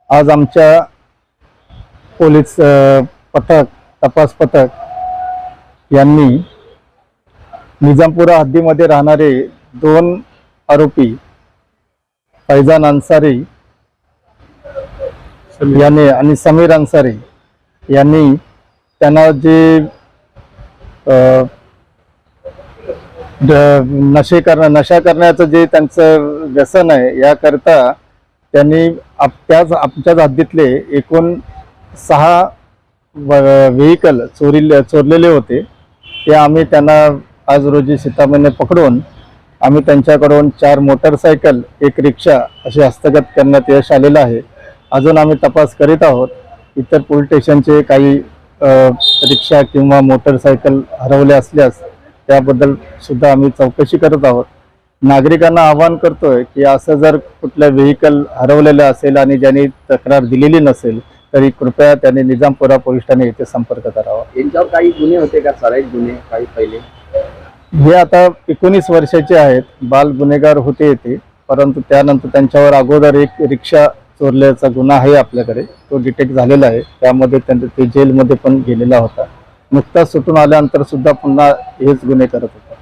आज आमच्या पोलीस पथक तपास पथक यांनी निजामपुरा हद्दीमध्ये राहणारे 2 आरोपी फैजान अन्सारी याने आणि समीर अन्सारी यांनी त्यांना जे नशा करण्याचं जे त्यांचं व्यसन आहे याकरता त्यांनी आमच्याच हद्दीतले एकूण 6 व्हेकल चोरलेले होते। ते आम्ही त्यांना आज रोजी सीतामढीने पकडून आम्ही त्यांच्याकडून 4 मोटरसायकल 1 रिक्षा असे हस्तगत करण्यात यश आलेलं आहे। अजून आम्ही तपास करीत आहोत। इतर पोलीस स्टेशनचे काही रिक्षा किंवा मोटरसायकल हरवले असल्यास त्याबद्दल सुद्धा आम्ही चौकशी करत आहोत। नागरिकांना आवाहन करतोय की असं जर कुठल्या व्हेकल हरवलेलं असेल आणि ज्यांनी तक्रार दिलेली नसेल तरी कृपया त्यांनी निजामपुरा पोलीस ठाणे येथे संपर्क करावा। यांच्यावर काही गुन्हे होते का? सराईत गुन्हे काही पहिले? हे आता 19 वर्षाचे आहेत, बाल गुन्हेगार होते येते, परंतु त्यानंतर त्यांच्यावर अगोदर एक रिक्षा चोरल्याचा गुन्हा आहे आपल्याकडे, तो डिटेक्ट झालेला आहे। त्यामध्ये ते जेलमध्ये पण गेलेला होता। नुकताच सुटून आल्यानंतर सुद्धा पुन्हा हेच गुन्हे करत होते।